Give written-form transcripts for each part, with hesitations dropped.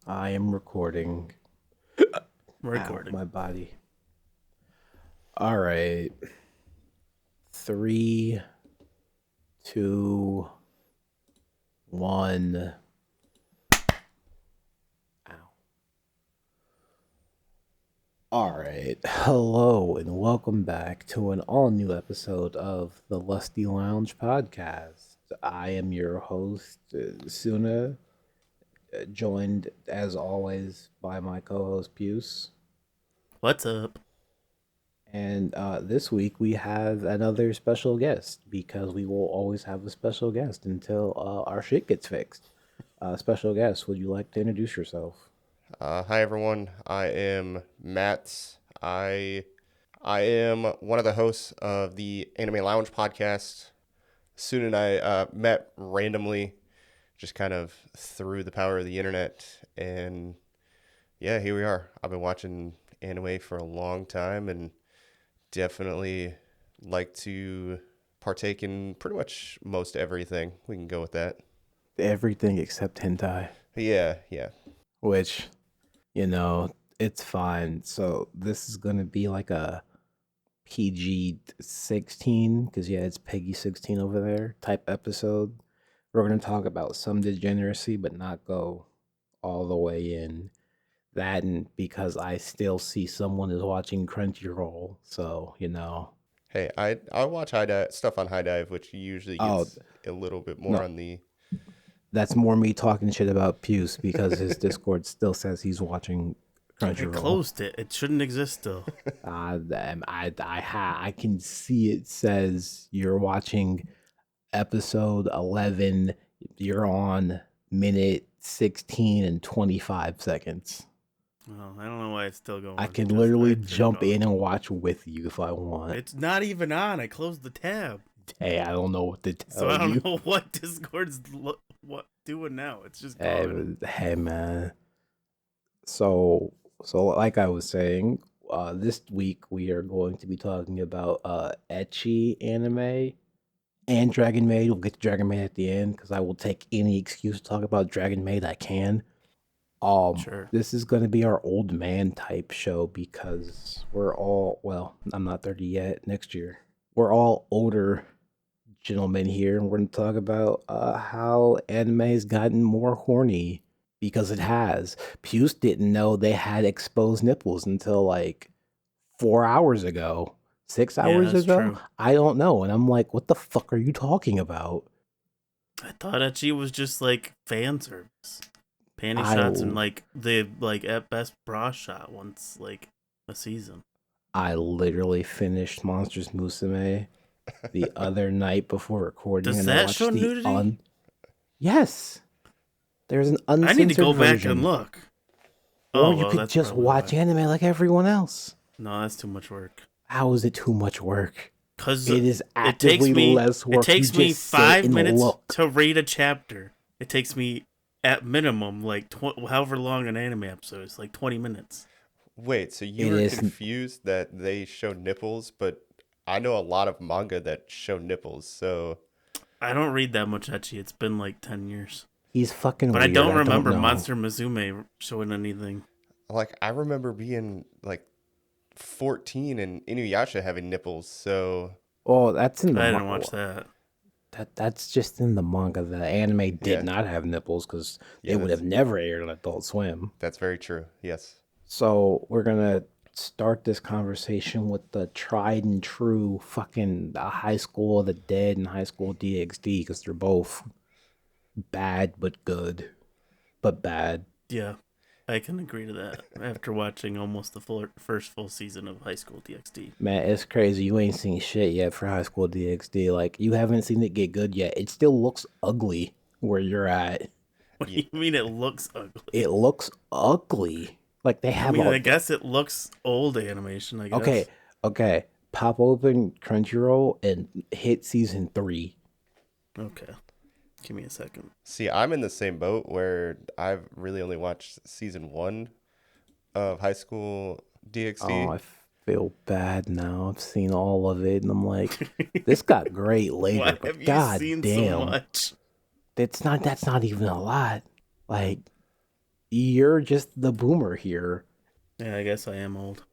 I am recording. We're Ow, recording. my body. All right. Three, two, one. Ow. All right. Hello, and welcome back to an all new episode of the Lusty Lounge podcast. I am your host, Suna, joined as always by my co host, Puce. What's up? And this week we have another special guest because we will always have a special guest until our shit gets fixed. Special guest, would you like to introduce yourself? Hi everyone. I am Matt. I am one of the hosts of the Anime Lounge podcast. Soon and I met randomly, just kind of through the power of the internet, and yeah, here we are. I've been watching anime for a long time, and definitely like to partake in pretty much most everything. We can go with that. Everything except hentai, Yeah. which, you know, it's fine. So this is going to be like a PG 16, because yeah, it's Peggy 16 over there type episode. We're going to talk about some degeneracy, but not go all the way in. That and because I still see someone is watching Crunchyroll, so Hey, I watch high dive stuff on high dive, which usually Oh gets a little bit more no, on the. that's more me talking shit about Puce because his Discord still says he's watching I Crunchyroll. closed it. It shouldn't exist still. I can see it says you're watching episode 11. You're on minute 16 and 25 seconds. Well, I don't know why it's still going. I can because literally I turned jump it in off. and watch with you if I want. It's not even on. I closed the tab, Hey, I don't know what to so tell I you. don't know what Discord's what doing now. It's just Hey, gone. hey, man. So, so like I was saying, this week we are going to be talking about ecchi anime and Dragon Maid. We'll get to Dragon Maid at the end because I will take any excuse to talk about Dragon Maid I can. Sure. This is going to be our old man type show because we're all, well, I'm not 30 yet. Next year, we're all older gentlemen here, and we're going to talk about how anime has gotten more horny because it has. Puce didn't know they had exposed nipples until like 4 hours ago, six Yeah, hours that's ago. true. I don't know, and I'm like, what the fuck are you talking about? I thought Ecchi was just like fan service, panty I shots, and like the like at best bra shot once like a season. I literally finished Monsters Musume the other night before recording, Does and I that show watched the nudity? yes. There's an I need to uncensored go back and version, look. or Oh you well, could that's just probably watch why. anime like everyone else. No, that's too much work. How is it too much work? Cause It is it takes actively me less it work. You takes me just sit 5 and minutes look. to read a chapter. It takes me at minimum like however long an anime episode is, like 20 minutes. Wait, so you It were is. confused that they show nipples, but I know a lot of manga that show nipples. So, I don't read that much ecchi. It's been like 10 years. He's fucking But I weird. don't I don't remember know. Monster Musume showing anything. like, I remember being like 14 and Inuyasha having nipples. So, Oh, that's in the I didn't manga. watch that. That's just in the manga. The anime did yeah, not have nipples because they yeah, would have never aired on Adult Swim. that's very true. Yes. So we're gonna start this conversation with the tried and true fucking High School of the Dead and High School DxD because they're both bad but good, but bad. Yeah, I can agree to that after watching almost the first full season of High School DxD. Man, it's crazy. You ain't seen shit yet for High School DxD. Like you haven't seen it get good yet. It still looks ugly where you're at. What do Yeah. you mean it looks ugly? It looks ugly. Like they I have mean, all. I guess it looks old animation, I Okay, guess. okay. Pop open Crunchyroll and hit season 3. Okay. Give me a second. See, I'm in the same boat where I've really only watched season one of High School Oh, DxD. I feel bad now. I've seen all of it, and I'm like, this got great later, Why have but you god seen so damn, much? that's not even a lot. Like, You're just the boomer here. Yeah, I guess I am old.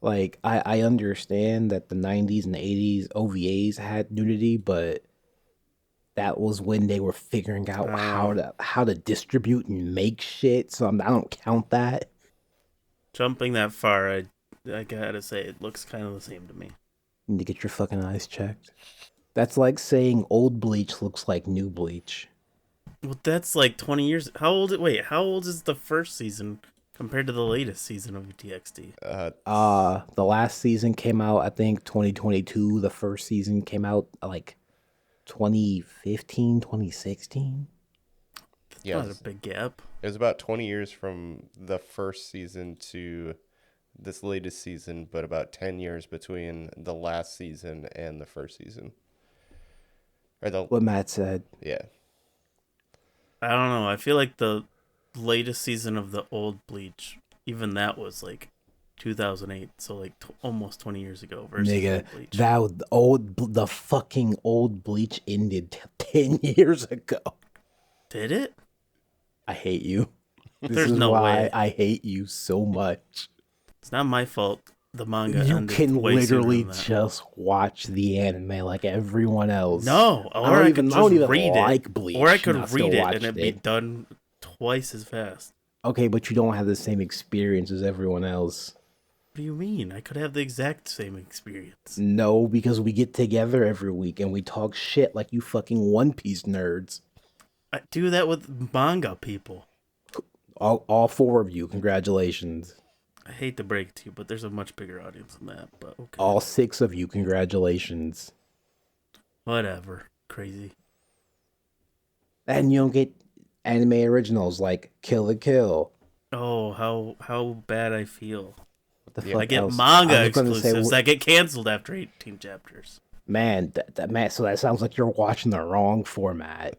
Like, I understand that the 90s and 80s OVAs had nudity, but that was when they were figuring out how to distribute and make shit. So I don't count that. Jumping that far, I gotta say it looks kind of the same to me. You need to get your fucking eyes checked. That's like saying old Bleach looks like new Bleach. Well, that's like 20 years. How old is the first season compared to the latest season of TXT? The last season came out, I think 2022. The first season came out like 2015, 2016. That's Yes. not a big gap. It was about 20 years from the first season to this latest season, but about 10 years between the last season and the first season. Or the What Matt said. yeah. I don't know. I feel like the latest season of the old Bleach, even that was like 2008, so like almost 20 years ago versus Nigga, old Bleach. the fucking old Bleach ended 10 years ago. Did it? I hate you. This There's is no why way. I hate you so much. It's not my fault. The manga You ended can way sooner literally than that. just watch the anime like everyone else. No, I or don't I even- could I don't just even read like it, Bleach, or I and could I still read it watched and it'd be it. done twice as fast. Okay, but you don't have the same experience as everyone else. What do you mean? I could have the exact same experience. No, because we get together every week and we talk shit like you fucking One Piece nerds. I do that with manga people. All four of you, congratulations. I hate to break it to you, but there's a much bigger audience than that. But okay, All six of you, congratulations. whatever. Crazy. And you don't get anime originals like Kill the Kill. Oh, how bad I feel. What the Yeah. fuck I get else? manga I was gonna say, exclusives that get canceled after 18 chapters. man, man, so that sounds like you're watching the wrong format.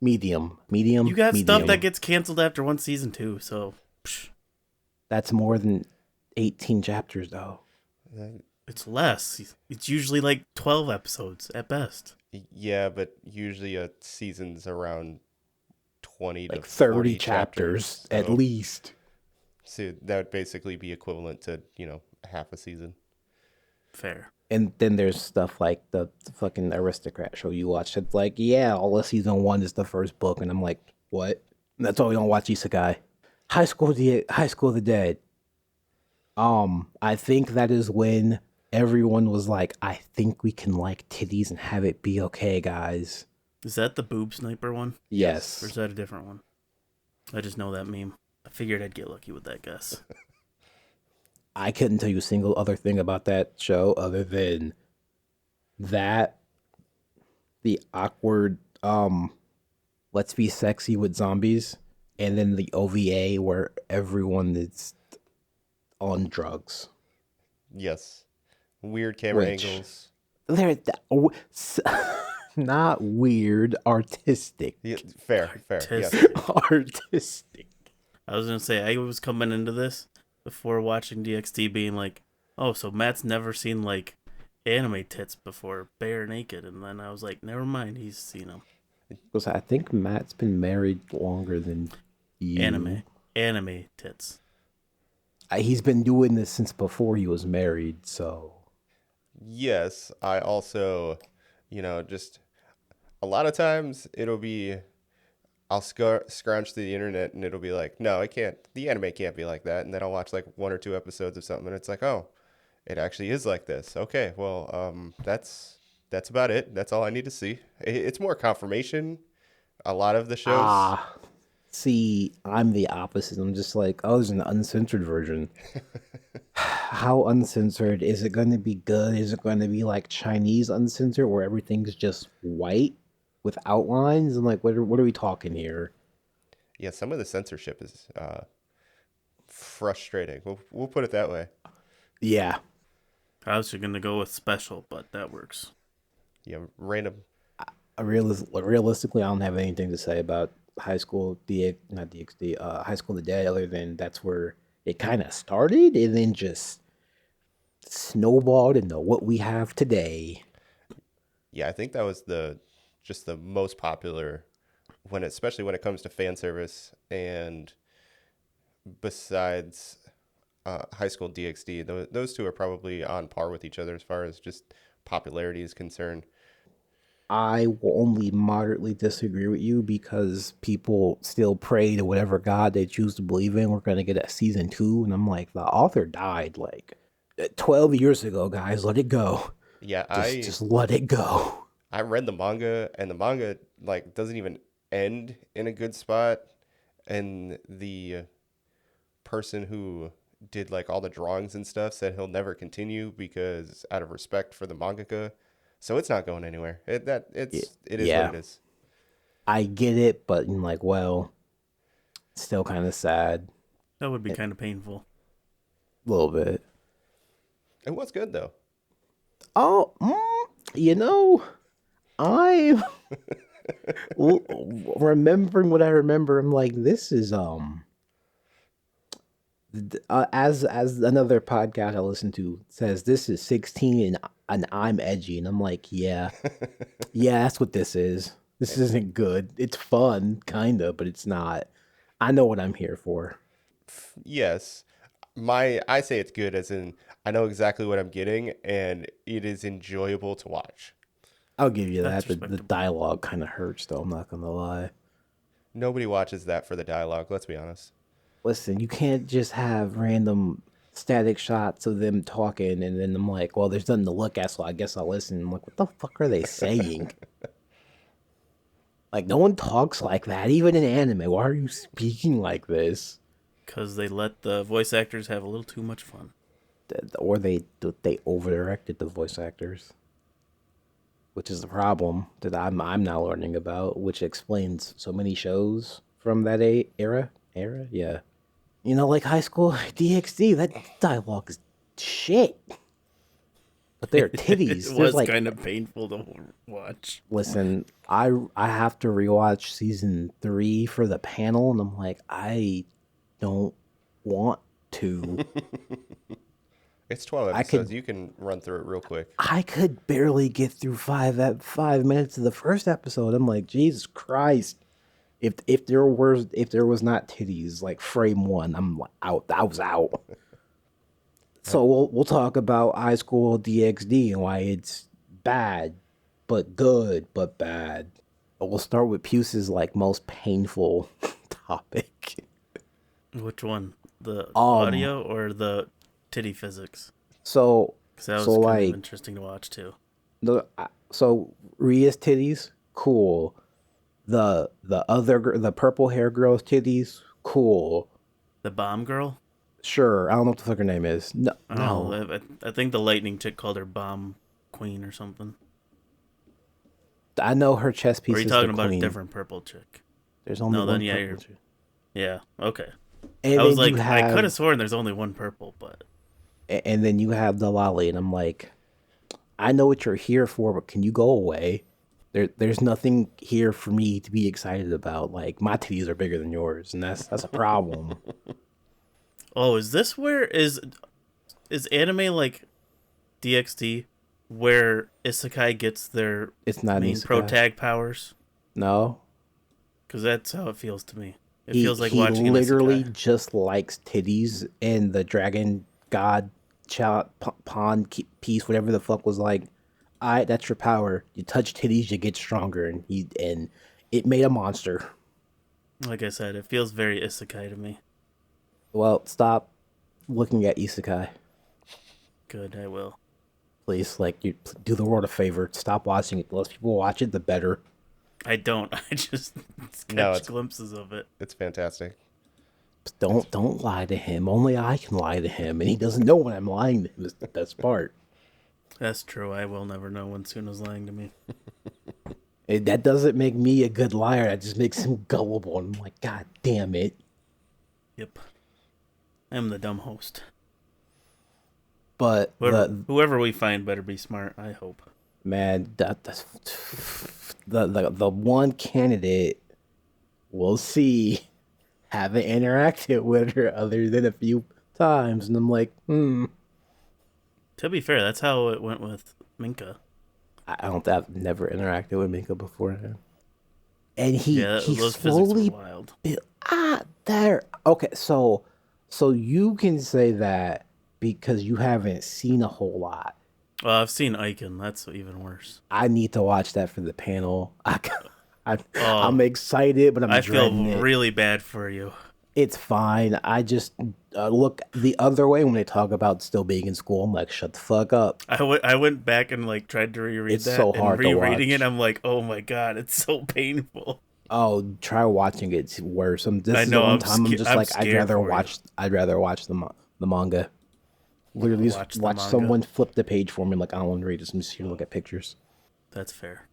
Medium. You got medium. stuff that gets canceled after one season too, so psh, That's more than 18 chapters, though. it's less. It's usually like 12 episodes at best. Yeah, but usually a season's around 20 Like to 30 40 chapters, at so- least. So that would basically be equivalent to, half a season. Fair. And then there's stuff like the fucking Aristocrat show you watch. It's like, yeah, all of season 1 is the first book. And I'm like, what? And that's why we don't watch Isekai. High School of the Dead. I think that is when everyone was like, I think we can like titties and have it be okay, guys. Is that the boob sniper one? Or Yes. is that a different one? I just know that meme. I figured I'd get lucky with that guess. I couldn't tell you a single other thing about that show other than that, the awkward, let's be sexy with zombies, and then the OVA where everyone is on drugs. Yes. Weird camera Which- angles. They're not weird, artistic. Yeah, fair. Yes. Artistic. Artistic. I was gonna say I was coming into this before watching DxD being like, oh, so Matt's never seen like anime tits before, bare naked, and then I was like, never mind, he's seen them. Because I think Matt's been married longer than you. Anime tits. He's been doing this since before he was married, so. Yes, I also, just a lot of times I'll scrounge through the internet and it'll be like, no, it can't, the anime can't be like that. And then I'll watch like 1 or 2 episodes of something and it's like, oh, it actually is like this. Okay, well, that's about it. That's all I need to see. It's more confirmation. A lot of the shows. See, I'm the opposite. I'm just like, oh, there's an uncensored version. How uncensored? Is it going to be good? Is it going to be like Chinese uncensored where everything's just white with outlines? I'm like, what are we talking here? Yeah, some of the censorship is frustrating. We'll put it that way. Yeah. I was gonna go with special, but that works. Yeah, random. Realistically, I don't have anything to say about High School not DxD, High School of the Dead, other than that's where it kind of started and then just snowballed into what we have today. Yeah, I think that was just the most popular especially when it comes to fan service, and besides High School DxD, those two are probably on par with each other as far as just popularity is concerned. I will only moderately disagree with you because people still pray to whatever god they choose to believe in. We're going to get a season 2, and I'm like, the author died like 12 years ago, guys. Let it go. Yeah, Just let it go. I read the manga, and the manga like doesn't even end in a good spot, and the person who did like all the drawings and stuff said he'll never continue because out of respect for the mangaka. So it's not going anywhere. It is Yeah, what it is. I get it, but I'm like, well, still kind of sad. That would be kind of painful. A little bit. It was good though. Oh, you know, I'm remembering what I remember. I'm like, this is as another podcast I listen to says, this is 16 and I'm edgy, and I'm like, yeah, that's what this is. This isn't good. It's fun, kinda, but it's not. I know what I'm here for. Yes. I say it's good as in I know exactly what I'm getting and it is enjoyable to watch. I'll give you That's that. The respectable. dialogue kind of hurts, though. I'm not gonna lie. Nobody watches that for the dialogue, let's be honest. Listen, you can't just have random static shots of them talking, and then I'm like, well, there's nothing to look at, so I guess I'll listen. I'm like, what the fuck are they saying? Like, no one talks like that, even in anime. Why are you speaking like this? Because they let the voice actors have a little too much fun. Or they over-directed the voice actors, which is the problem that I'm now learning about, which explains so many shows from that era. Yeah. You know, like High School DxD, that dialogue is shit. But they're titties. It There's was like, kind of painful to watch. listen, I have to rewatch season 3 for the panel, and I'm like, I don't want to. It's 12 I episodes. could You can run through it real quick. I could barely get through 5 minutes of the first episode. I'm like, Jesus Christ. If there was not titties like frame 1, I'm out. I was out. So we'll talk about High School DxD and why it's bad, but good, but bad. But we'll start with Puce's like most painful topic. Which one? The audio or the titty physics? So Because that was so kind of like interesting to watch too. so Ria's titties, cool. The purple hair girl's titties, cool. The bomb girl? Sure, I don't know what the fuck her name is. No, Oh, I think the lightning chick called her bomb queen or something. I know her chess piece Or are you is talking the about queen. a different purple chick? There's only No, one then yeah, purple chick. Yeah, okay. And I was then like, you I have, could have sworn there's only one purple, but and then you have the lolly, and I'm like, I know what you're here for, but can you go away? There's nothing here for me to be excited about. Like, my titties are bigger than yours, and that's a problem. oh, is this where is anime like DxD where isekai gets their It's not an main pro isekai. tag powers? No, Because that's how it feels to me. It he feels like he watching an literally isekai. just likes titties, and the dragon god child pawn piece, whatever the fuck, was like, alright, that's your power. You touch titties, you get stronger, and it made a monster. Like I said, it feels very isekai to me. Well, stop looking at isekai, Good, I will. please. Like, you do the world a favor. Stop watching it. The less people watch it, the better. I don't. I just No, catch it's- glimpses of it. It's fantastic. Don't lie to him. Only I can lie to him, and he doesn't know when I'm lying to him. That's the best part. That's true. I will never know when Suna's lying to me. That doesn't make me a good liar. That just makes him gullible. And I'm like, God damn it. Yep. I'm the dumb host. But Whoever we find better be smart, I hope. man, that's the one candidate we'll see, haven't interacted with her other than a few times, and I'm like, To be fair, that's how it went with Minka. I've never interacted with Minka beforehand. and Yeah, he those physics were slowly wild. there. Okay, so you can say that because you haven't seen a whole lot. Well, I've seen Icon. That's even worse. I need to watch that for the panel. I I'm Oh, excited, but I'm I feel dreading it. really bad for you. It's fine. I just look the other way when they talk about still being in school. I'm like, shut the fuck up. I went back and like tried to reread It's that, so and hard to rereading it, watch. I'm like, oh my god, it's so painful. Oh, try watching it. It's worse. This I is the know. one time I'm just I'm like, scared for you. I'd rather watch the manga. Literally, just Watch the watch manga. someone flip the page for me. Like I don't want to read this. I'm just here to look at pictures. That's fair.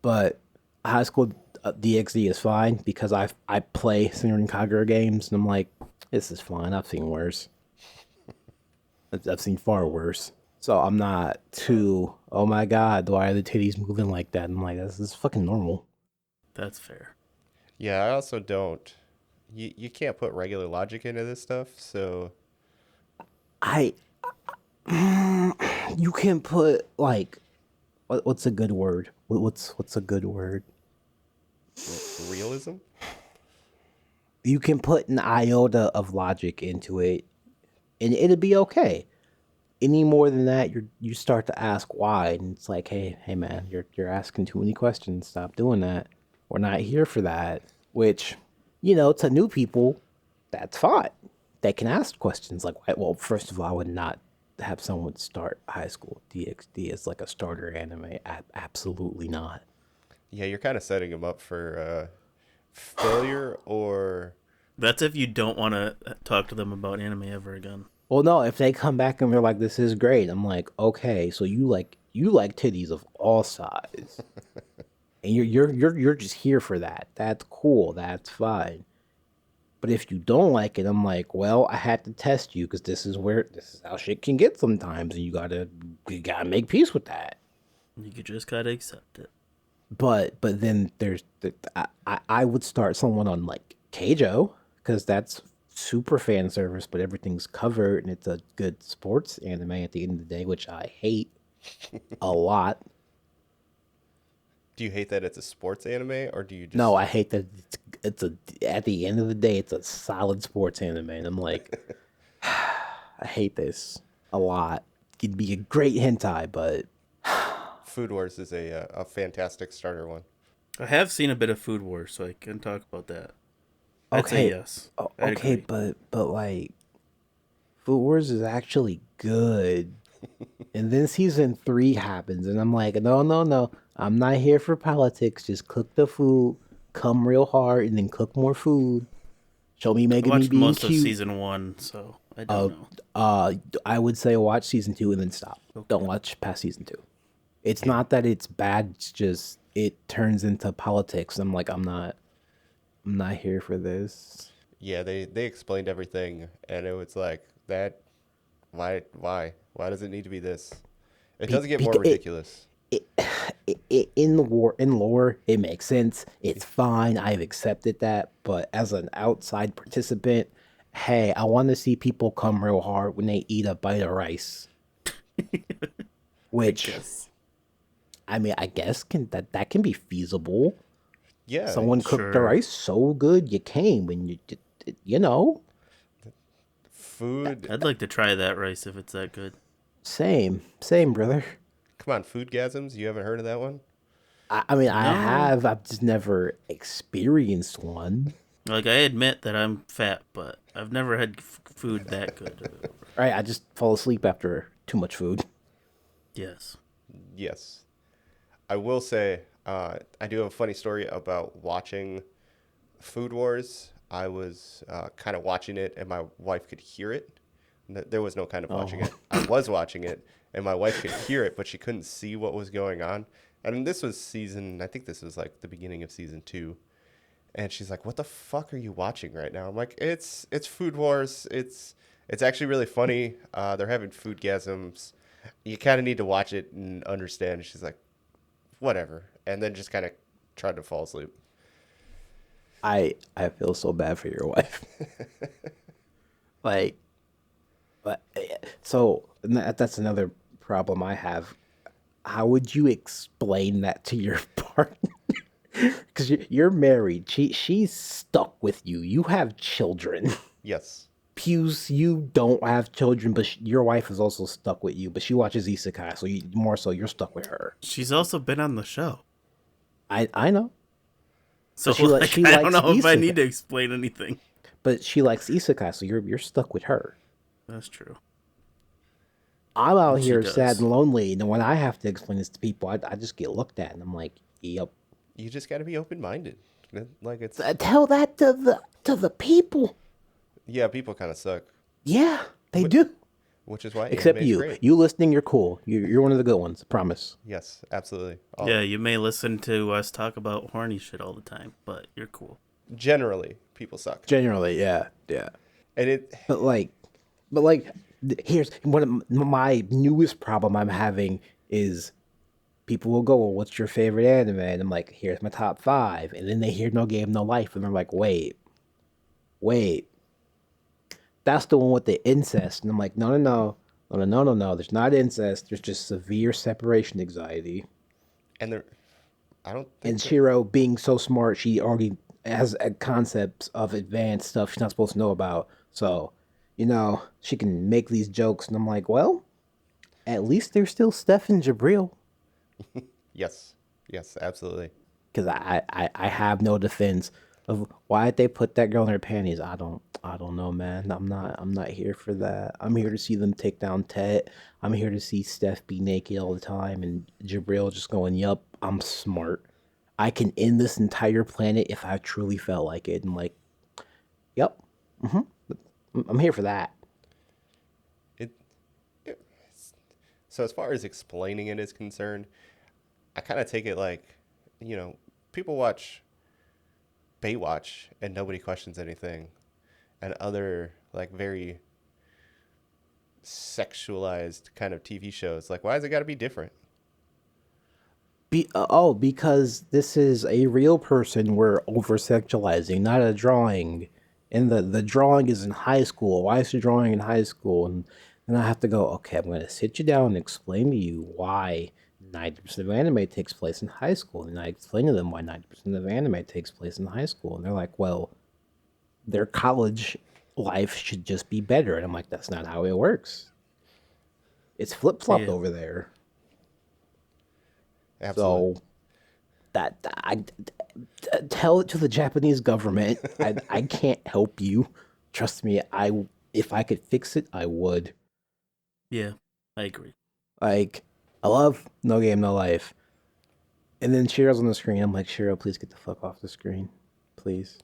But high school DxD is fine because I play Senran Kagura games and I'm like, this is fine. I've seen worse. I've seen far worse. So I'm not too. Oh my god, why are the titties moving like that? I'm like, this is fucking normal. That's fair. Yeah, I also don't. You can't put regular logic into this stuff, so I you can put like what's a good word? What's a good word? realism. You can put an iota of logic into it, and it'll be okay. Any more than that, you start to ask why, and it's like, hey man, you're asking too many questions. Stop doing that. We're not here for that. Which, to new people, that's fine. They can ask questions like, why? Well, first of all, I would not have someone start high school DxD as like a starter anime. Absolutely not. Yeah, you're kind of setting them up for failure or That's if you don't want to talk to them about anime ever again. Well, no, if they come back and they're like, "This is great," I'm like, "Okay, so you like titties of all size, and you're just here for that. That's cool. That's fine. But if you don't like it, I'm like, well, I had to test you because this is how shit can get sometimes, and you gotta make peace with that. You just gotta accept it. But then I would start someone on like Keijo because that's super fan service, but everything's covered and it's a good sports anime at the end of the day, which I hate a lot. do you hate that it's a sports anime or do you No, just I hate that it's a at the end of the day it's a solid sports anime, and I'm like, I hate this a lot. It'd be a great hentai, but Food Wars is a fantastic starter one. I have seen a bit of Food Wars, so I can talk about that. I'd say okay, yes. I'd okay, agree. but like, Food Wars is actually good. And then season 3 happens, and I'm like, no, no, no. I'm not here for politics. Just cook the food, come real hard, and then cook more food. Show me I making me watched being most of cute. season 1, so I don't Uh, know. I would say watch season 2 and then stop. Don't Okay. watch past season 2. It's Yeah. not that it's bad. It's just it turns into politics. I'm like, I'm not here for this. Yeah, they explained everything and it was like that why does it need to be this? It Be, does get be, more it, ridiculous. in the lore, it makes sense. It's fine. I've accepted that. But as an outside participant, hey, I want to see people come real hard when they eat a bite of rice. I Which guess. I mean, I guess that can be feasible. Yeah, Someone cooked the Sure. rice so good you came and you know food. I'd like to try that rice if it's that good. same brother. Come on, foodgasms. You haven't heard of that one? I mean, I No. have. I've just never experienced one. Like, I admit that I'm fat, but I've never had food that good. Right? I just fall asleep after too much food. Yes. Yes. I will say, I do have a funny story about watching Food Wars. I was kind of watching it, and my wife could hear it. There was no kind of watching Oh, it. I was watching it, and my wife could hear it, but she couldn't see what was going on. And this was I think this was like the beginning of season 2. And she's like, "What the fuck are you watching right now?" I'm like, "It's Food Wars. It's actually really funny. They're having foodgasms. You kind of need to watch it and understand." She's like, "Whatever," and then just kind of tried to fall asleep. I feel so bad for your wife. Like, but so that's another problem I have. How would you explain that to your partner? Because you're married. She's stuck with you. You have children. Yes. Pews, you don't have children, but your wife is also stuck with you. But she watches isekai, so more so you're stuck with her. She's also been on the show. I know. So But she I don't likes know if I isekai. need to explain anything. But she likes isekai, so you're stuck with her. That's true. I'm out And she here does. sad and lonely, and when I have to explain this to people, I just get looked at, and I'm like, "Yep." You just got to be open-minded. Like it's Tell that to the people. yeah, people kind of suck, Yeah, they do. which is why Except anime is you. great. You listening, you're cool. You're one of the good ones. I promise. Yes, absolutely. Oh, Yeah, you may listen to us talk about horny shit all the time, but you're cool. generally, people suck, Generally, yeah. and it But here's one of my newest problem I'm having is people will go, "Well, what's your favorite anime?" And I'm like, "Here's my top 5." And then they hear No Game No Life, and they're like, "Wait, that's the one with the incest." And I'm like, "No. There's not incest. There's just severe separation anxiety." and there, I don't think And Shiro, being so smart, she already has a concepts of advanced stuff she's not supposed to know about. So, she can make these jokes, and I'm like, well, at least there's still Steph and Jabril. yes, absolutely. Because I have no defense of why did they put that girl in her panties. I don't know, man. I'm not here for that. I'm here to see them take down Tet. I'm here to see Steph be naked all the time and Jabril just going, "Yup, I'm smart. I can end this entire planet if I truly felt like it." And like, "Yep, I'm here for that." It, it so as far as explaining it is concerned, I kind of take it like, people watch Baywatch and nobody questions anything, and other like very sexualized kind of TV shows. Like, why has it got to be different? Because this is a real person we're over sexualizing, not a drawing. And the drawing is in high school. Why is the drawing in high school? And then I have to go, okay, I'm going to sit you down and explain to you why 90% of anime takes place in high school. And I explain to them why 90% of anime takes place in high school. And they're like, well, their college life should just be better. And I'm like, that's not how it works. It's flip-flopped Yeah. over there. Absolutely. So I tell it to the Japanese government. I can't help you. Trust me. If I could fix it, I would. Yeah, I agree. Like, I love No Game No Life. And then Shiro's on the screen. I'm like, Shiro, please get the fuck off the screen, please.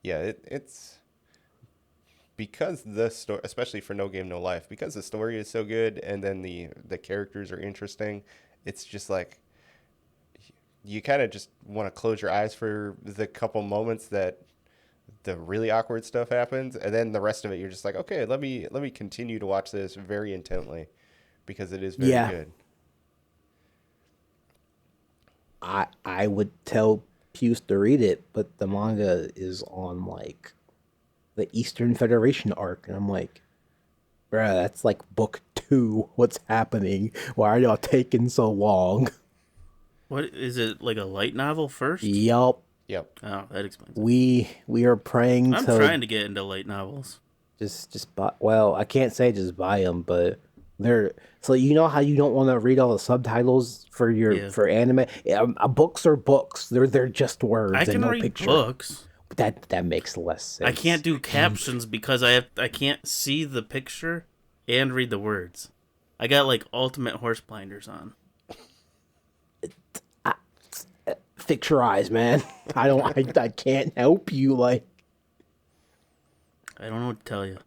Yeah, it's because the story, especially for No Game No Life, because the story is so good and then the characters are interesting. It's just like you kind of just want to close your eyes for the couple moments that the really awkward stuff happens, and then the rest of it you're just like, okay, let me continue to watch this very intently because it is very good. I would tell Puce to read it, but the manga is on like the Eastern Federation arc, and I'm like, bruh, that's like book 2. What's happening? Why are y'all taking so long? What is it, like a light novel first? Yup. Yep. Oh, that explains it. We are praying I'm trying to get into light novels. just buy. Well, I can't say just buy them, but they're so how you don't want to read all the subtitles for for anime. Books are books. They're just words I can and no read picture. books. That makes less sense. I can't do captions because I can't see the picture and read the words. I got like ultimate horse blinders on. Fix your eyes, man. I can't help you. Like, I don't know what to tell you.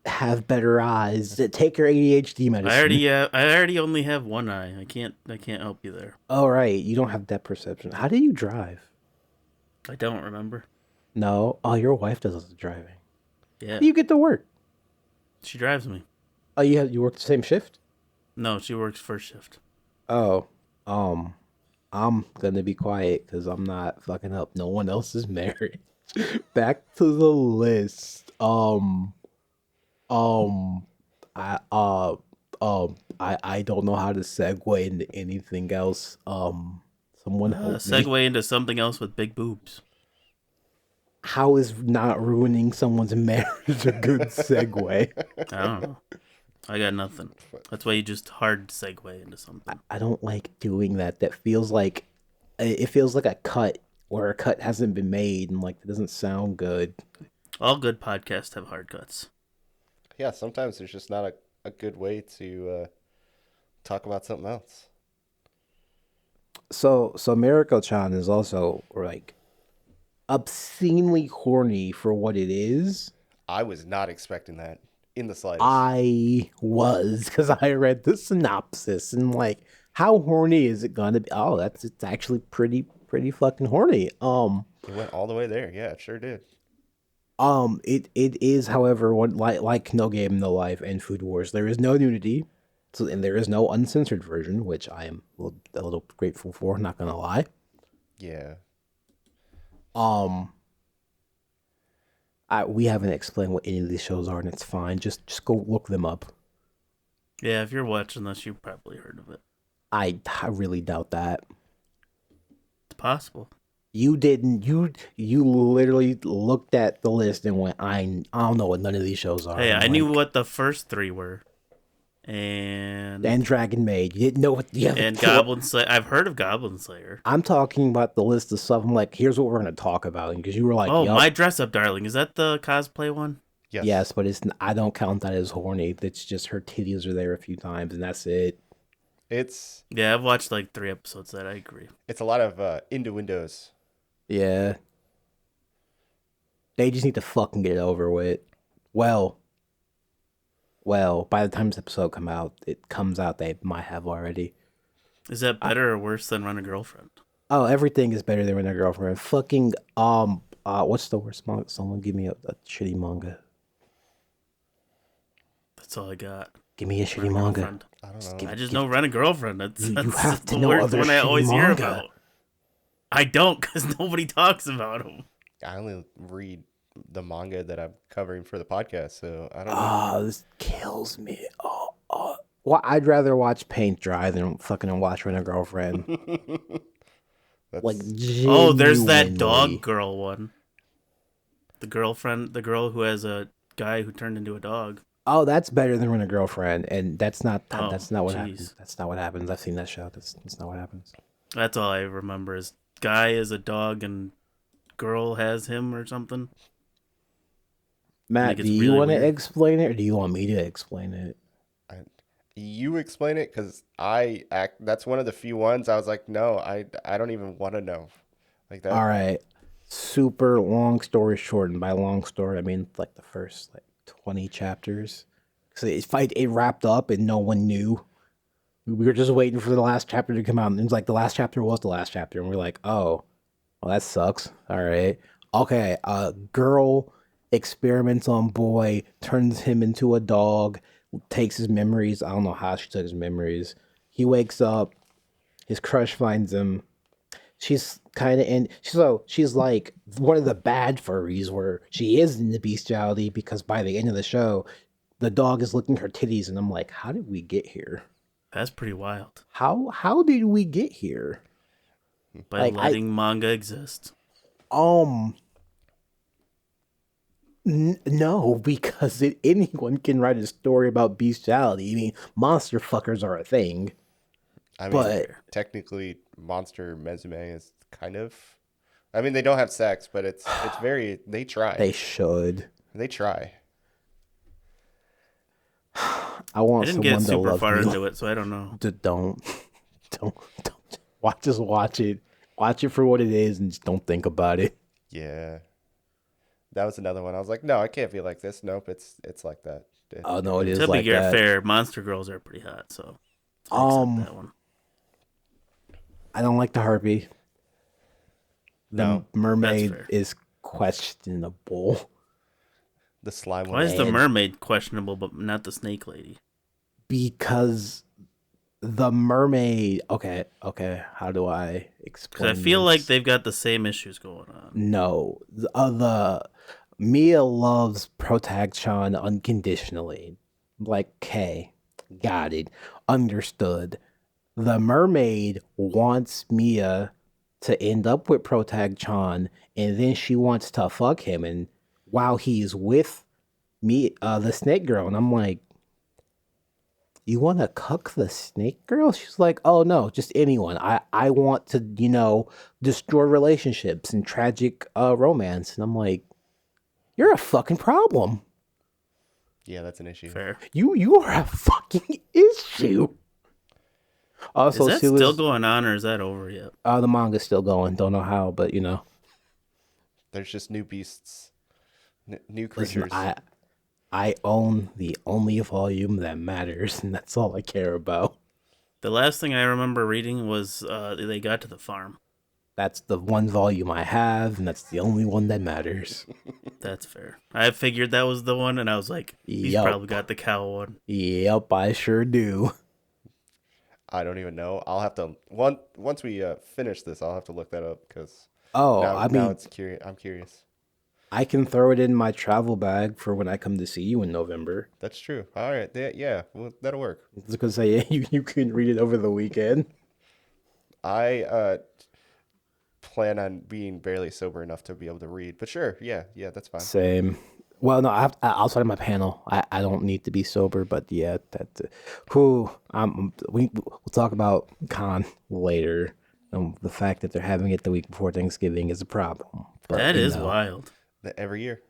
have better eyes. Take your ADHD medicine. I already only have one eye. I can't help you there. Oh right, you don't have depth perception. How do you drive? I don't remember. No. Oh, your wife does the driving. Yeah. How do you get to work? She drives me. Oh, you work the same shift? No, she works first shift. Oh, I'm gonna be quiet because I'm not fucking up. No one else is married. Back to the list. I I don't know how to segue into anything else. Someone help me. Segue into something else with big boobs. How is not ruining someone's marriage a good segue? I don't know. I got nothing. That's why you just hard segue into something. I don't like doing that. That feels like it feels like a cut where a cut hasn't been made and like it doesn't sound good. All good podcasts have hard cuts. Yeah, sometimes there's just not a good way to talk about something else. So Mariko-chan is also like obscenely horny for what it is. I was not expecting that in the slightest. I was, because I read the synopsis and like, how horny is it gonna be? Oh, it's actually pretty fucking horny. It went all the way there. Yeah, it sure did. It is, however, one like No Game, No Life, and Food Wars, there is no nudity, so and there is no uncensored version, which I am a little grateful for. Not gonna lie. Yeah. We haven't explained what any of these shows are, and it's fine. Just go look them up. Yeah, if you're watching this, you've probably heard of it. I really doubt that. It's possible. You didn't. You literally looked at the list and went, I don't know what none of these shows are. Hey, I'm I knew like, what the first three were. And Dragon Maid. You didn't know what the other and four- Goblin Slayer. I've heard of Goblin Slayer. I'm talking about the list of stuff. I'm like, here's what we're going to talk about. Because you were like, Oh, yup. My Dress Up Darling. Is that the cosplay one? Yes. Yes, but I don't count that as horny. It's just her titties are there a few times, and that's it. It's Yeah, I've watched like 3 episodes of that. I agree. a lot of innuendos. Yeah. They just need to fucking get it over with. Well, by the time this episode comes out, they might have already. Is that better or worse than Run a Girlfriend? Oh, everything is better than When a Girlfriend. Fucking, what's the worst manga? Someone give me a shitty manga. That's all I got. Give me a shitty Run a manga. Girlfriend. I don't know. I just know Run a Girlfriend. That's You that's have to the know worst other one I shitty always hear manga. about. I don't, because nobody talks about them. I only read the manga that I'm covering for the podcast, so I don't know. Oh, this kills me. Oh. Well, I'd rather watch paint dry than fucking watch Run a Girlfriend. That's, Like, Oh, there's that genuinely. dog girl one. The girl who has a guy who turned into a dog. Oh, that's better than Run a Girlfriend, and that's not Oh, what jeez. happens. That's not what happens. I've seen that show. That's not what happens. That's all I remember is guy is a dog and girl has him or something. Matt, Think do it's you really want to weird. explain it, or do you want me to explain it? you explain it, because that's one of the few ones I was like, no, I don't even want to know. Like that. All right. Super long story short, and by long story, I mean like the first 20 chapters. So it wrapped up and no one knew. We were just waiting for the last chapter to come out, and it was like the last chapter was the last chapter, and we're like, oh, well, that sucks. All right. Okay, a girl experiments on boy, turns him into a dog, takes his memories. I don't know how she took his memories. He wakes up, his crush finds him. She's kind of in. She's like one of the bad furries, where she is into bestiality, because by the end of the show, the dog is licking her titties, and I'm like, how did we get here? That's pretty wild. How did we get here? By Like, letting manga exist. No, because anyone can write a story about bestiality. I mean, monster fuckers are a thing. I mean, But technically, Monster Mezume is kind of. I mean, they don't have sex, but it's very. They try. they should. They try. I want I didn't someone get to super love far me. into it, so I don't know. Don't just watch it. Watch it for what it is, and just don't think about it. Yeah. That was another one. I was like, no, I can't be like this. Nope, it's like that. Oh no, it is To like be that. fair, monster girls are pretty hot, so I accept that one. I don't like the harpy. The No, mermaid fair. is questionable The slime Why one. is the And- mermaid questionable, but not the snake lady? because the mermaid. Okay. How do I explain? Because I feel this? like they've got the same issues going on. No, the Mia loves Protag-chan unconditionally. Like K. Got it. Understood. The mermaid wants Mia to end up with Protag Chan, and then she wants to fuck him, and while he's with me, the snake girl, and I'm like, you want to cuck the snake girl? She's like, oh no, just anyone. I want to, destroy relationships and tragic romance, and I'm like, you're a fucking problem. Yeah, that's an issue. Fair. You are a fucking issue. Also, Is that still going on, or is that over yet? The manga's still going. Don't know how, but There's just new beasts, new creatures. listen, I own the only volume that matters, and that's all I care about. The last thing I remember reading was they got to the farm. That's the one volume I have, and that's the only one that matters. That's fair. I figured that was the one, and I was like, he's Yup. probably got the cow one. Yep, I sure do. I don't even know. I'll have to once we finish this. I'll have to look that up because Oh, now it's curious. I'm curious. I can throw it in my travel bag for when I come to see you in November. That's true. All right. Yeah. Well, that'll work. Because you can read it over the weekend. I plan on being barely sober enough to be able to read, but sure. Yeah. That's fine. Same. Well, no, outside of my panel, I don't need to be sober, but yeah, we'll talk about Con later. The fact that they're having it the week before Thanksgiving is a problem. But, That is wild. Every year.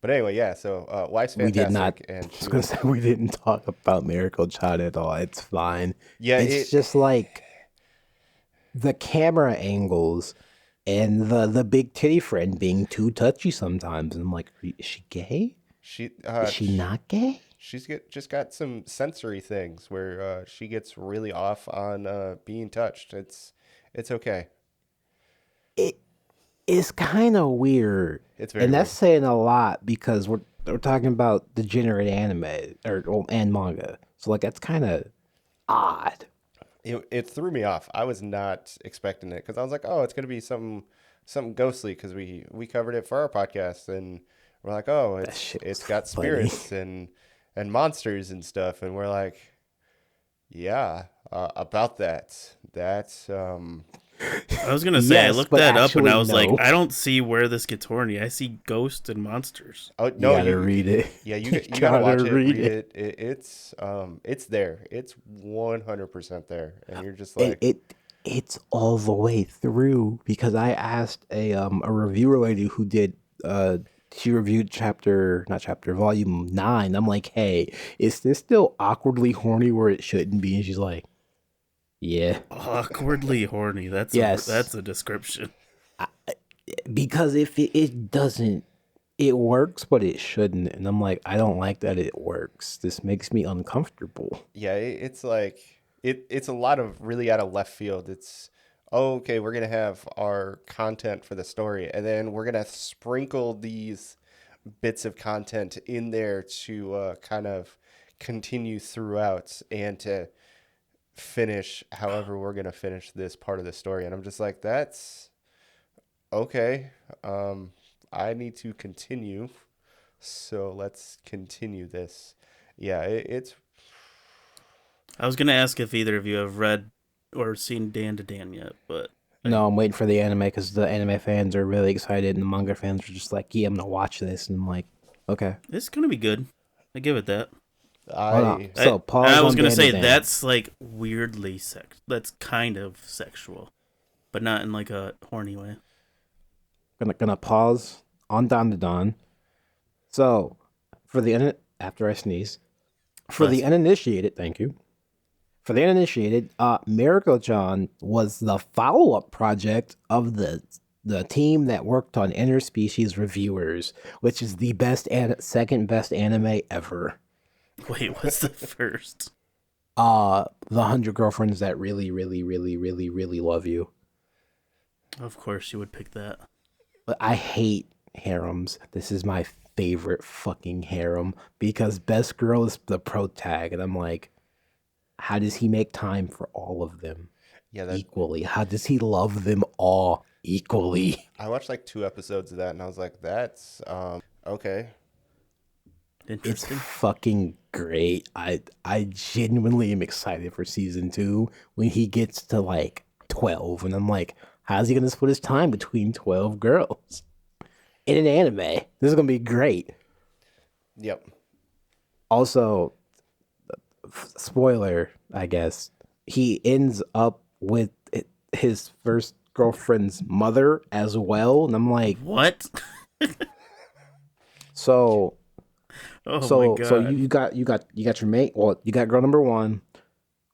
But anyway, yeah. So wife's We fantastic, did not. and I was gonna say we didn't talk about Miracle Child at all. It's fine. Yeah, it's just like the camera angles and the big titty friend being too touchy sometimes. And I'm like, is she gay? Is she not gay? She's just got some sensory things where she gets really off on being touched. It's okay. It's kind of weird. It's very and that's saying a lot because we're talking about degenerate anime and manga. So like that's kind of odd. It threw me off. I was not expecting it because I was like, oh, it's gonna be something ghostly because we covered it for our podcast and we're like, oh, it's got spirits and monsters and stuff, and we're like, yeah, about that. That's I was gonna say, I Yes, looked but that up and I was actually, no. like, I don't see where this gets horny. I see ghosts and monsters. Oh You no, gotta read it. Yeah, you gotta watch it. Read it. It's there. It's 100% there, and you're just like, It's all the way through because I asked a reviewer lady who did she reviewed volume 9. I'm like, hey, is this still awkwardly horny where it shouldn't be? And she's like, yeah. Awkwardly horny. That's Yes. that's a description. Because if it doesn't, it works, but it shouldn't. And I'm like, I don't like that it works. This makes me uncomfortable. yeah, it's like it's a lot of really out of left field. It's okay, we're gonna have our content for the story, and then we're gonna sprinkle these bits of content in there to kind of continue throughout and to finish however we're gonna finish this part of the story. And I'm just like, that's okay. I need to continue, so let's continue this. Yeah, it's I was gonna ask if either of you have read or seen Dan to Dan yet, but No, I'm waiting for the anime because the anime fans are really excited and the manga fans are just like, yeah, I'm gonna watch this. And I'm like, okay. it's gonna be good. I give it that. Hold on. So pause. I was on gonna Dan say to Dan. that's like weirdly that's kind of sexual, but not in like a horny way. Gonna pause on Don to Don. So for the after I sneeze, for the uninitiated, thank you. For the uninitiated, Miracle-chan was the follow-up project of the team that worked on Interspecies Reviewers, which is the second best anime ever. Wait, what's the first? The 100 Girlfriends That Really, Really, Really, Really, Really Love You. Of course you would pick that. But I hate harems. This is my favorite fucking harem because Best Girl is the pro tag, and I'm like, how does he make time for all of them equally? How does he love them all equally? I watched like 2 episodes of that, and I was like, that's okay. It's Interesting. fucking great. I genuinely am excited for season 2 when he gets to like 12, and I'm like, how's he gonna split his time between 12 girls in an anime? This is gonna be great. Yep. Also, spoiler, I guess, he ends up with his first girlfriend's mother as well, and I'm like, What? so Oh my so god. so you got your mate. Well, you got girl number 1,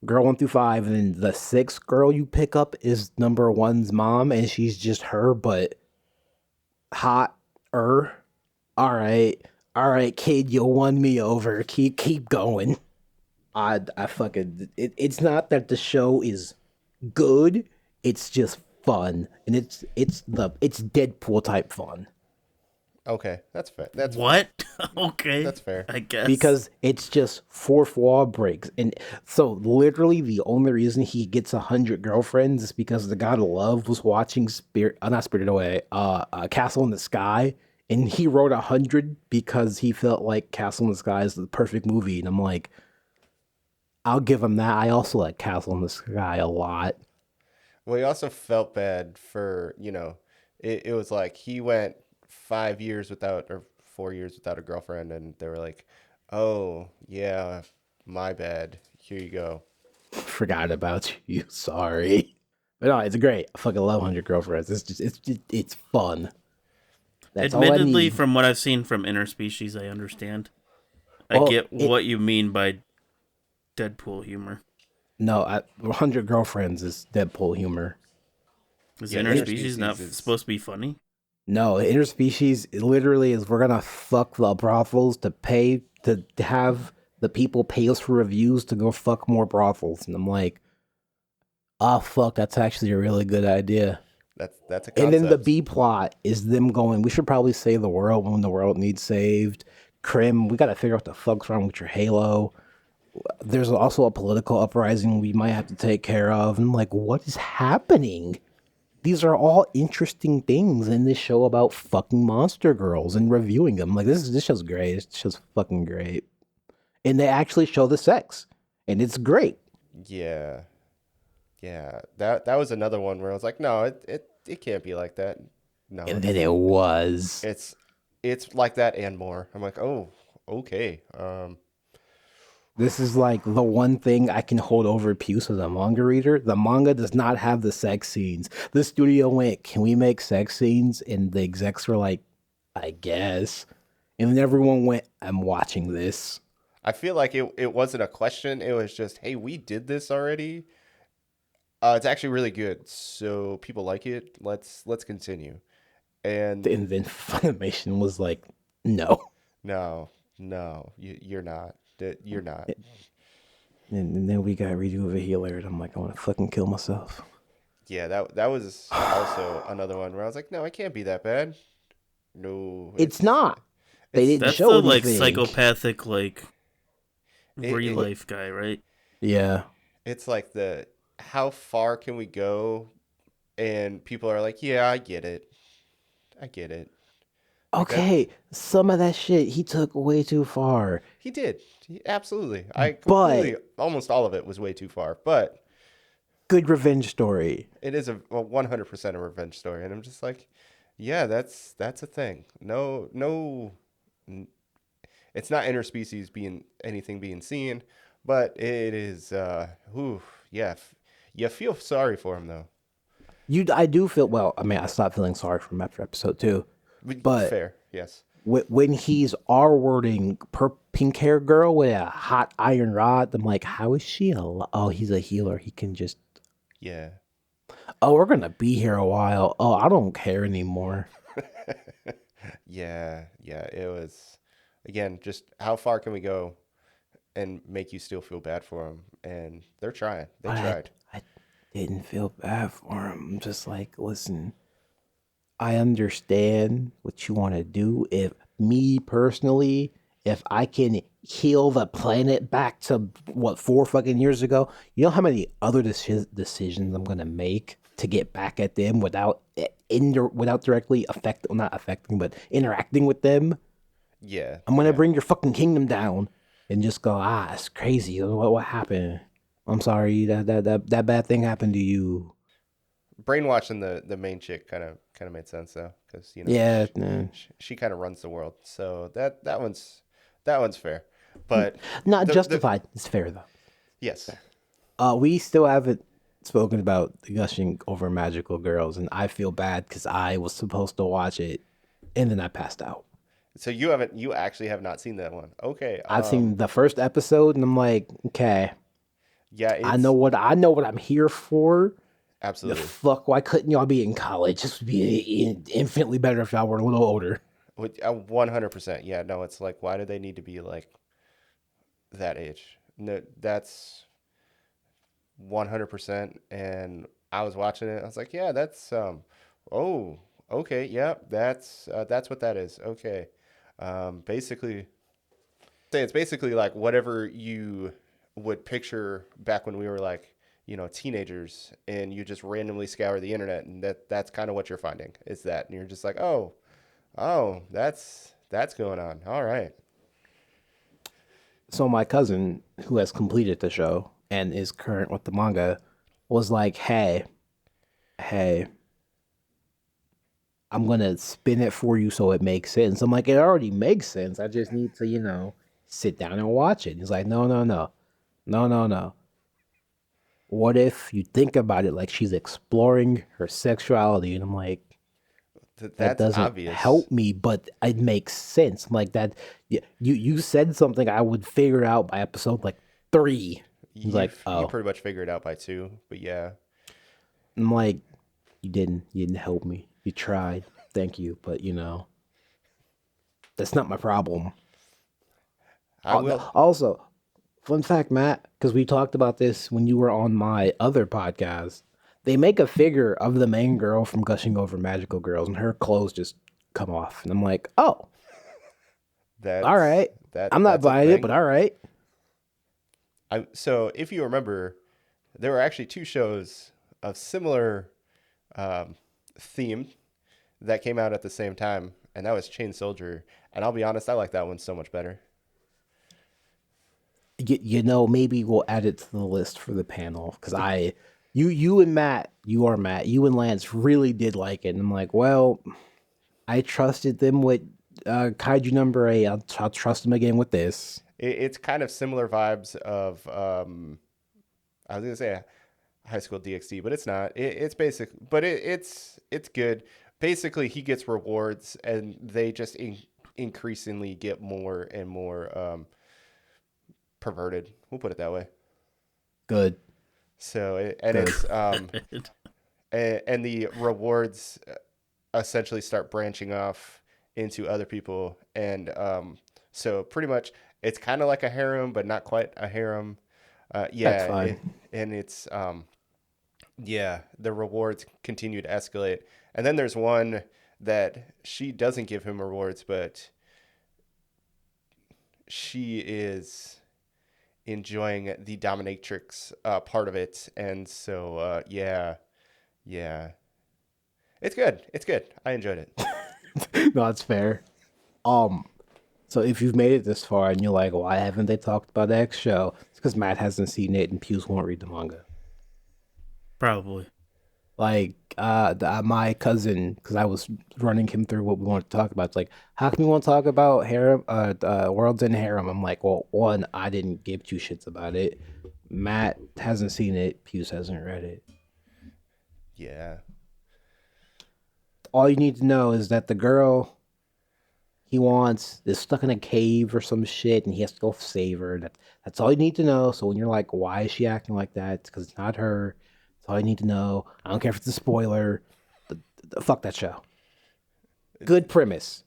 girl 1 through 5, and then the 6th girl you pick up is number 1's mom, and she's just her, but hot. All right, kid, you won me over. Keep going. I fucking it's not that the show is good. It's just fun, and it's Deadpool type fun Okay, that's fair. That's What? Okay. That's fair. I guess. because it's just fourth wall breaks, and so literally the only reason he gets 100 girlfriends is because the god of love was watching not Spirited Away, Castle in the Sky, and he wrote 100 because he felt like Castle in the Sky is the perfect movie, and I'm like, I'll give him that. I also like Castle in the Sky a lot. Well, he also felt bad for, it was like he went 5 years without, or 4 years without a girlfriend, and they were like, oh, yeah, my bad. Here you go. Forgot about you. Sorry. But no, it's great. I fucking love 100 Girlfriends. It's fun. That's all I Admittedly, need. from what I've seen from Interspecies, I understand. I Well, get what you mean by Deadpool humor. No, 100 Girlfriends is Deadpool humor. Is Yeah, Interspecies not Interspecies is- supposed to be funny? No, Interspecies literally is we're gonna fuck the brothels to pay to have the people pay us for reviews to go fuck more brothels. And I'm like, oh fuck, that's actually a really good idea. That's a concept. And then the B plot is them going, we should probably save the world when the world needs saved. Krim, we gotta figure out what the fuck's wrong with your Halo. There's also a political uprising we might have to take care of. And I'm like, what is happening? These are all interesting things in this show about fucking monster girls and reviewing them. Like, this show's great. This show's fucking great. And they actually show the sex. And it's great. Yeah. Yeah. That was another one where I was like, no, it can't be like that. No. And then it was. It's like that and more. I'm like, oh, okay. This is like the one thing I can hold over Puce as a manga reader. The manga does not have the sex scenes. The studio went, can we make sex scenes? And the execs were like, I guess. And then everyone went, I'm watching this. I feel like it wasn't a question. It was just, hey, we did this already. It's actually really good. So people like it. Let's continue. And then Funimation was like, no. no, you're not. You're not. And then we got Redo of a Healer, and I'm like, I want to fucking kill myself. Yeah, that was also another one where I was like, no, it can't be that bad. No, It's not. They didn't That's show the like anything. psychopathic like It- real life guy, right? Yeah. It's like how far can we go? And people are like, yeah, I get it. Okay, some of that shit he took way too far. He did. Absolutely. Almost all of it was way too far, but Good revenge story. it is a 100% a revenge story. And I'm just like, yeah, that's a thing. No, it's not interspecies anything being seen, but it is, yeah. You feel sorry for him though. I do feel, well, I mean, I stopped feeling sorry for him after episode 2. But fair, yes. when he's R-wording pink hair girl with a hot iron rod, I'm like, how is she oh, he's a healer. He can just, Yeah. oh, we're going to be here a while. Oh, I don't care anymore. Yeah. It was, again, just how far can we go and make you still feel bad for him? And they're trying. They tried. I didn't feel bad for him. I'm just like, listen, I understand what you want to do. If me personally, if I can heal the planet back to 4 fucking years ago, you know how many other decisions I'm gonna make to get back at them without directly not affecting, but interacting with them. Yeah. I'm gonna Yeah. bring your fucking kingdom down, and just go, it's crazy. What happened? I'm sorry that bad thing happened to you. Brainwashing the main chick kind of made sense though, because Yeah, nah. she kind of runs the world, so that one's fair. But Not the justified. It's fair though. yes, We still haven't spoken about the gushing over magical girls, and I feel bad because I was supposed to watch it, and then I passed out. so you actually have not seen that one. Okay. I've seen the first episode, and I'm like, okay, Yeah, I know what I'm here for. The absolutely. fuck, why couldn't y'all be in college? This would be infinitely better if y'all were a little older. 100%. Yeah, no, it's like, why do they need to be like that age? No, that's 100%. And I was watching it. I was like, yeah, that's oh, okay, yeah, that's what that is. Okay, basically, say it's basically like whatever you would picture back when we were like, teenagers, and you just randomly scour the internet, and that's kind of what you're finding is that, and you're just like, oh, that's going on. All right. So my cousin, who has completed the show and is current with the manga, was like, hey, I'm gonna spin it for you so it makes sense. I'm like, it already makes sense. I just need to, sit down and watch it. He's like, no. What if you think about it like she's exploring her sexuality? And I'm like, that That's doesn't obvious. help me, but it makes sense. I'm like that. You said something I would figure out by episode like 3. He's You like, you oh. pretty much figured it out by 2, but yeah, I'm like, you didn't help me. You tried, thank you, but that's not my problem. I will. Also, fun fact, Matt, because we talked about this when you were on my other podcast. They make a figure of the main girl from Gushing Over Magical Girls, and her clothes just come off, and I'm like, oh, all That's right. I'm not that's a buying it, but thing. all right. So if you remember, there were actually 2 shows of similar um, theme that came out at the same time, and that was Chain Soldier. And I'll be honest, I like that one so much better. Maybe we'll add it to the list for the panel because you and Matt, you and Lance really did like it, and I'm like, well, I trusted them with Kaiju number 8. I'll trust them again with this. It's kind of similar vibes of I was gonna say High School DxD, but it's not. It's basic, but it's good. Basically, he gets rewards, and they just increasingly get more and more perverted. We'll put it that way. Good, So, good. it's and the rewards essentially start branching off into other people, and so pretty much it's kind of like a harem, but not quite a harem. That's Yeah, fine. and it's yeah, the rewards continue to escalate, and then there's one that she doesn't give him rewards, but she is enjoying the dominatrix part of it, and so yeah, it's good. It's good. I enjoyed it. No, that's fair. Um, so if you've made it this far and you're like, why haven't they talked about X show? It's because Matt hasn't seen it and Pews won't read the manga. Probably. Like, my cousin, because I was running him through what we wanted to talk about. It's like, how come you want to talk about harem, Worlds in Harem? I'm like, well, one, I didn't give 2 shits about it. Matt hasn't seen it. Pews hasn't read it. Yeah. All you need to know is that the girl he wants is stuck in a cave or some shit, and he has to go save her. That's all you need to know. So when you're like, why is she acting like that? It's because it's not her. That's all you need to know. I don't care if it's a spoiler. Fuck that show. Good premise,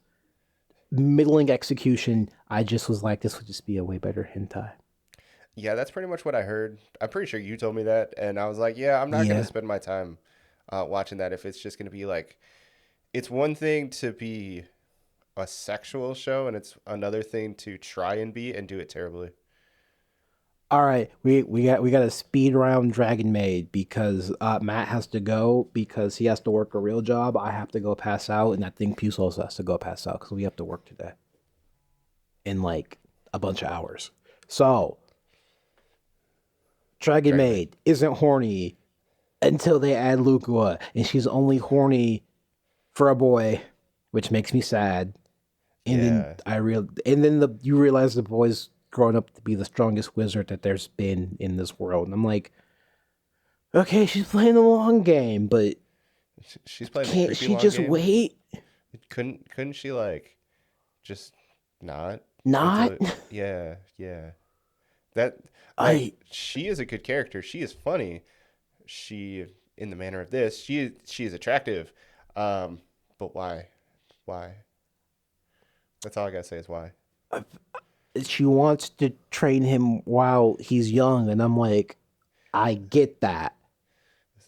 middling execution. I just was like, this would just be a way better hentai. Yeah, that's pretty much what I heard. I'm pretty sure you told me that, and I was like, yeah, I'm not gonna Yeah. spend my time watching that if it's just gonna be like, it's one thing to be a sexual show, and it's another thing to try and be and do it terribly. All right, we got a speed round Dragon Maid because Matt has to go because he has to work a real job. I have to go pass out, and I think Puce also has to go pass out because we have to work today. in like a bunch of hours. So Dragon Dragon Maid. Maid isn't horny until they add Lukua, and she's only horny for a boy, which makes me sad. And then Yeah. you realize the boy's grown up to be the strongest wizard that there's been in this world. And I'm like, okay, she's playing the long game, but She's playing the can't creepy she long just game. wait? Couldn't she like just not Not? until yeah. That I she is a good character. She is funny. She in the manner of this, she is attractive. But why? Why? That's all I gotta say is why. she wants to train him while he's young, and I'm like, I get that.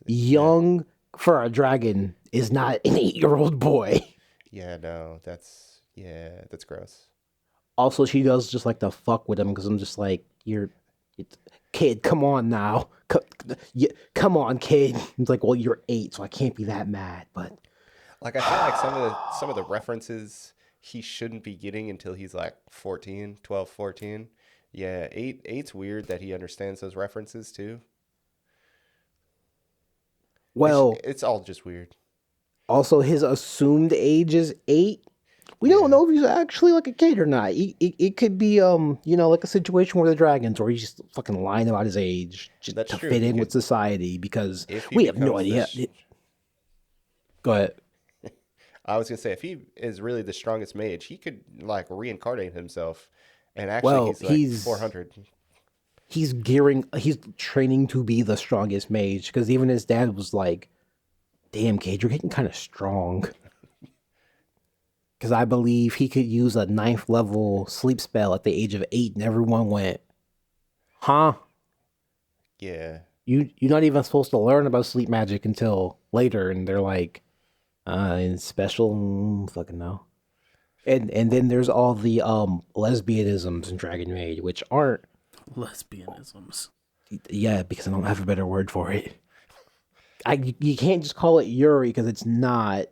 Yeah. Young for a dragon is not an 8-year-old boy. Yeah, no, that's gross. Also, she does just like to fuck with him because I'm just like, kid, come on now. Come on, kid. It's like, well, you're 8, so I can't be that mad. But Like I feel like some of the references he shouldn't be getting until he's like 14, 12, 14. Yeah, 8's weird that he understands those references too. well, It's all just weird. also his assumed age is 8. We don't Yeah. know if he's actually like a kid or not. It could be like a situation where the dragons, or he's just fucking lying about his age just That's to true. fit He in with could society because if he we have no becomes idea. this Go ahead. I was gonna say if he is really the strongest mage, he could like reincarnate himself, and actually Well, he's like 400. he's training to be the strongest mage because even his dad was like, "Damn, Cage, you're getting kind of strong." Because I believe he could use a 9th level sleep spell at the age of 8, and everyone went, "Huh? Yeah, You're not even supposed to learn about sleep magic until later." And they're like, "In special, fucking no." And then there's all the lesbianisms in Dragon Maid, which aren't. Lesbianisms. Yeah, because I don't have a better word for it. You can't just call it Yuri because it's not,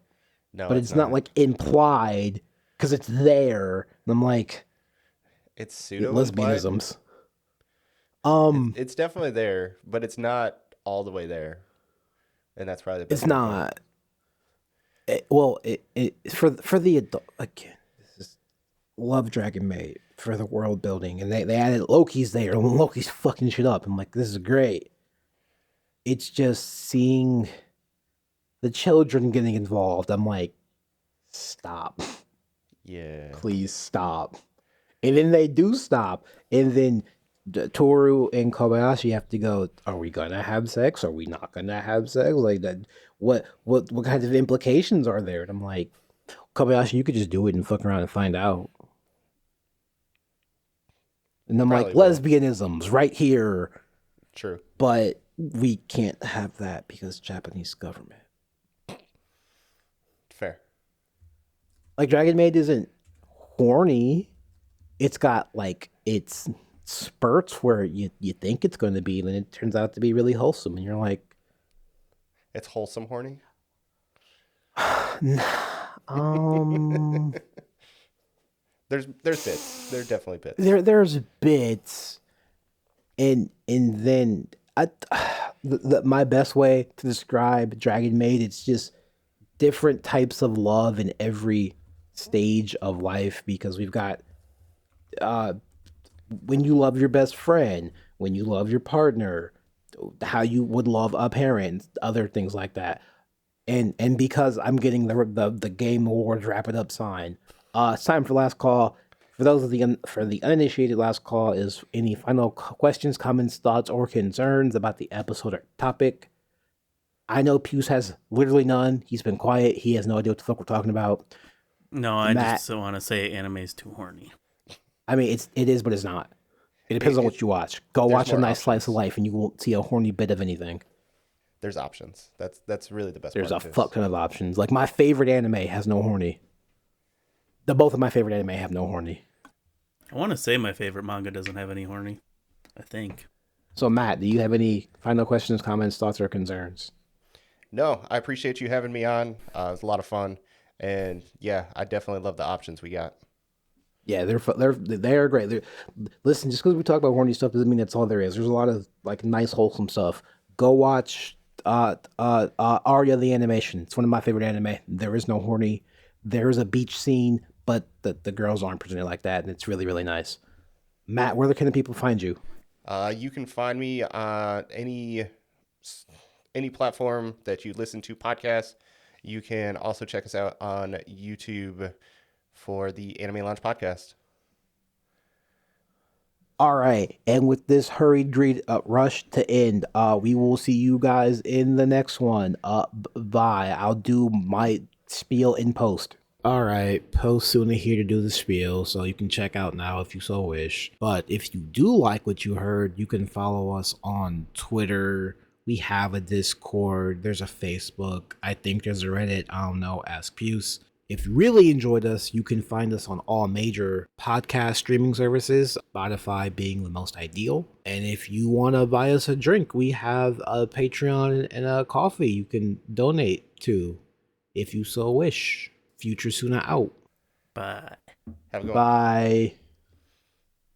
no, but it's not like implied because it's there. And I'm like, it's pseudo implied. lesbianisms. Um, It's definitely there, but it's not all the way there, and that's probably the it's best way to put it. not. Well, for the adult again. This is love Dragon Maid for the world building, and they added Loki's there, and Loki's fucking shit up. I'm like, this is great. It's just seeing the children getting involved. I'm like, stop. Yeah, Please stop. And then they do stop. And then Toru and Kobayashi have to go, are we gonna have sex? Are we not gonna have sex? Like that what kinds of implications are there? And I'm like, Kobayashi, you could just do it and fuck around and find out. And I'm like, probably will. lesbianisms right here. True. But we can't have that because Japanese government. Fair. Like Dragon Maid isn't horny. It's got like its spurts where you think it's going to be, and then it turns out to be really wholesome, and you're like, It's wholesome horny. um, There's bits. There are definitely bits. there's bits, and then my best way to describe Dragon Maid, it's just different types of love in every stage of life because we've got when you love your best friend, when you love your partner, how you would love a parent, other things like that. And because I'm getting the Game Awards wrap it up sign, it's time for last call. For those of for the uninitiated, last call is any final questions, comments, thoughts, or concerns about the episode or topic. I know Puce has literally none. He's been quiet. He has no idea what the fuck we're talking about. No, I Matt, just want to say anime's too horny. I mean, it is, but it's not. It depends on what you watch. Go there's watch a more nice slice of options. life, and you won't see a horny bit of anything. There's options. That's really the best There's a part. fuck ton of options. Like my favorite anime has no horny. Both of my favorite anime have no horny. I want to say my favorite manga doesn't have any horny. I think. So Matt, do you have any final questions, comments, thoughts, or concerns? No, I appreciate you having me on. It was a lot of fun, and yeah, I definitely love the options we got. Yeah, they're great. Listen, just because we talk about horny stuff doesn't mean that's all there is. There's a lot of like nice, wholesome stuff. Go watch Arya the animation. It's one of my favorite anime. There is no horny. There is a beach scene, but the girls aren't presented like that, and it's really really nice. Matt, where can the people find you? You can find me on any platform that you listen to podcasts. You can also check us out on YouTube for the Anime Lounge podcast. All right, and with this hurried rush to end, we will see you guys in the next one. Bye. I'll do my spiel in post. All right, post Suna here to do the spiel, so you can check out now if you so wish. But if you do like what you heard, you can follow us on Twitter. We have a Discord. There's a Facebook. I think there's a Reddit. I don't know. Ask Puce. If you really enjoyed us, you can find us on all major podcast streaming services, Spotify being the most ideal. And if you want to buy us a drink, we have a Patreon and a coffee you can donate to if you so wish. Future Suna out. Bye. Have a good one. Bye.